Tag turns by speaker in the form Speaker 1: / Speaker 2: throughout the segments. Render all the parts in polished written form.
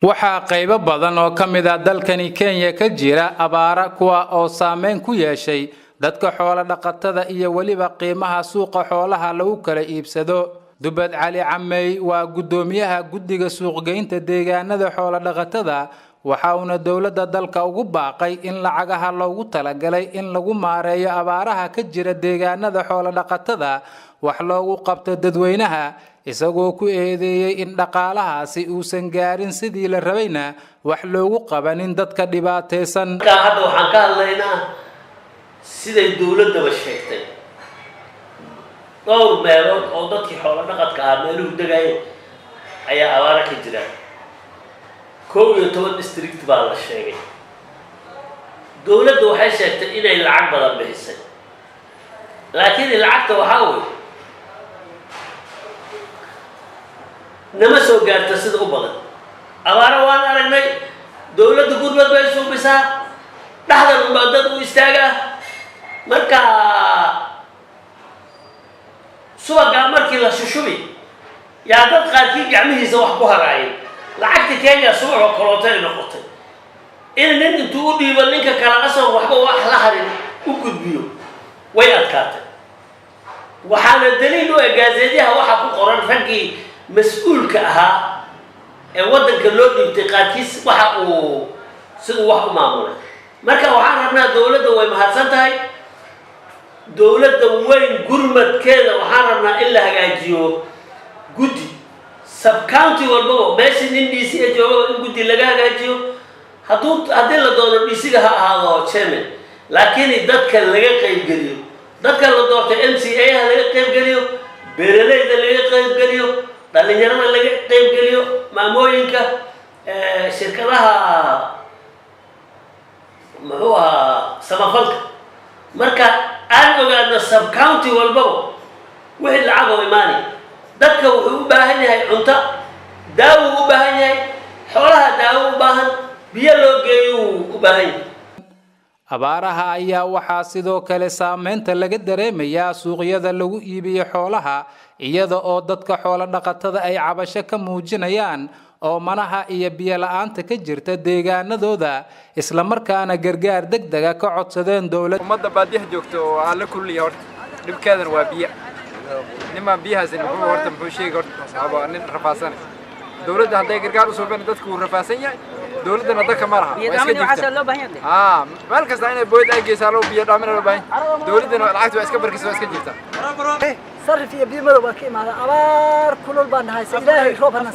Speaker 1: waxaa qaybo badan oo ka mid ah dalkani Kenya ka jira abaara kuwa oo saameyn ku yeeshay dadka xoolo dhaqatada iyo waliba qiimaha suuqa xoolaha lagu kala iibsado. Dubad Cali Camey waa gudoomiyaha guddiga suuqgeynta deegaanada xoolo dhaqatada waxa uu dawladda dalka ugu baaqay in lacagaha loogu talagalay in lagu maareeyo abaaraha ka jira deegaanada xoolo dhaqatada wax loogu qabto dadweynaha isagoo ku eedeeyay in dhaqaalahaasi uusan gaarin sidii la rabayna wax loogu qabanin dadka dhibaataysan.
Speaker 2: hadda waxaan ka hadlaynaa siday dawladda sheegtay dhowr meelood oo dadkii xoolo dhaqadka ah meeluhu degayeen ayaa abaara ka jira 11 district baa la sheegay. dawladdu waxay sheegtay inay lacag badan bixisay laakiin lacagta waxa weey nama soo gaarta sida u badan. abaara waan aragnay dawladdu gurmad bay soo bisaa dhaxdan u baadad u istaaga marka suuqa markii la shushubi yaa dad qaarkii gacmihiisa wax ku haraayay lacagta Kenya suuqa kalootay noqotay in nin intuu u dhiibo ninka kala asoo waxba wax la harin u gudbiyo way adkaatay. waxaana daliil u ah gaazexadaha waxa ku qoran raggii mas'uulka ahaa ee wadanka loo dhigtay qaarkiis waxa uu sidoo wax u maamulay. marka waxaan rabnaa dawladda way mahadsan tahay dawladda weyn gurmadkeeda waxaan rabnaa in la hagaajiyo guddi sub county walba meeshii nin DC joogo in guddi laga hagaajiyo haddii la doono DC-ga ha ahaado chairman laakiin dadka laga qayb geliyo dadka la doortay MCA ha laga qayb geliyo beeraleyda laga qayb geliyo dhalinyarada laga qayb geliyo maamooyinka shirkadaha maxuuha samafalka. marka aan ogaadno sub county walba wixii lacag oo imaanay dadka wuxuu u baahan yahay cunto daawo u baahan yahay xoolaha daawo u baahan biyo loo geeyo u baahan yahay.
Speaker 1: abaaraha ayaa waxaa sidoo kale saameynta laga dareemayaa suuqyada lagu iibiyo xoolaha iyada oo dadka xoolo dhaqatada ay cabasho ka muujinayaan oo manaha iyo biyo la'aanta ka jirta deegaanadooda isla markaana gargaar degdeg ah ka codsadeen dawladda.
Speaker 3: ummadda baadiyaha joogto oo aan la kulliyo horta dhibkeedan waa biyo niman biyahaas inuu horta muxuu sheegay horta nin rafaasan dawladda hadday gargaar u soo bixin dadku uu rafaasan yahay dawladana dadka ma laha meel kasta inay booyd ay geesaa loo biyo dhaamin loo baahan dawladana lacagtu waa iska barkiisa waa iska jirta
Speaker 4: sarif iyo biyo madow baa ka imaada abaar kulul baan haysa ilaahay roob hana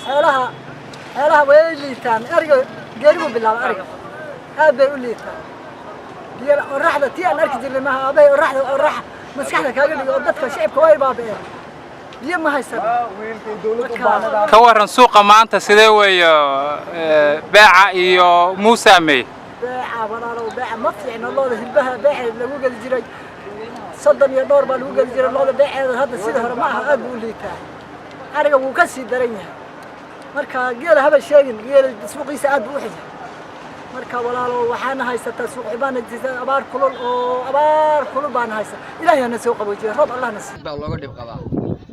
Speaker 4: xoolaha way liitaan ariga geerigu bilaabo ariga aad bay u liitaan biyo oraxda tii aan arki jirnay maaha abay orax maskaxda kaaga dhigo oo dadka shacabka way baabeen biyo ma haysan.
Speaker 1: ka waran suuqa maanta sidee weeyo beeca iyo muusaamey
Speaker 4: beeca walaalo beeca ma fiicna looda hilbaha beeca lagu gali jiray صدن يا دور بالو قال جرى الله بيع هذا سيده هذا ما أقول لي تا أرجع وكسي درينها مركا قال هذا الشيء قال السوق يساعد بوحده مركا ولا لو وحنا هاي ستة عبان الجزاء أبار كل بان هاي إلهي أنا سوق بوجه رب الله نسي
Speaker 5: الله قد يبقى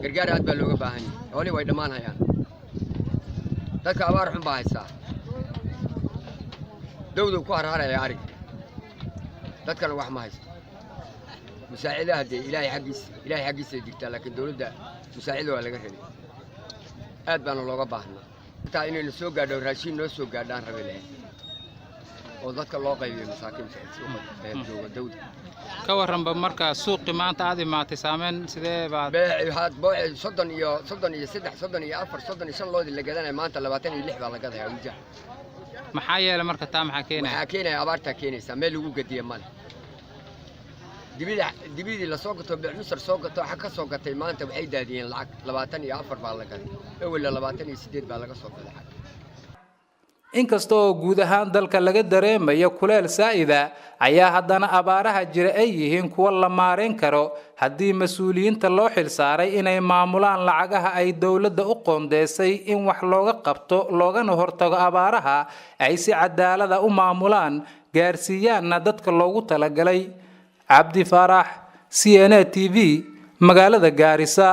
Speaker 5: قرقار هاد بالو قباهني هوني وايد مان هاي ذاك أبار حن باهسا دودو كوهر هذا يا عرق ذاك الواحد ما هيس مساعدة هذه إلهي حقيس دكتور لكن دولة مساعدة ولا غيره أدبنا الله قبحنا تاني نسوق قادر راشين نسوق قادر ربيله وذاك الله قيم مساكين سوق دولة
Speaker 1: كورن بمركز سوق ما أنت عادي ما تسامن سده بعد
Speaker 5: هاد بوع صدني سدح صدني أفر صدني شن الله اللي قدنا ما أنت لبعتني اللحظة على قدها يا وجه
Speaker 1: محايا لمركز تام
Speaker 5: حكينا أبارتها كيني سامل وقدي مال دبيدي la soo gato bicmisar soo gato waxa ka soo gatay maanta waxay daadiyeen lacag 24 baa la gaday awal 28 baa laga soo gaday
Speaker 1: inkastoo guud ahaan dalka laga dareemayo kuleel saa'ida ayaa haddana abaaraha jira ay yihiin kuwa la maareyn karo haddii mas'uuliyiinta loo xil saaray inay maamulaan lacagaha ay dawladda u qoondeysay in wax looga qabto loogana hortago abaaraha ay si cadaalad ah u maamulaan gaarsiiyaana dadka loogu talagalay. عبدي فرح CNN TV مقالة Garissa.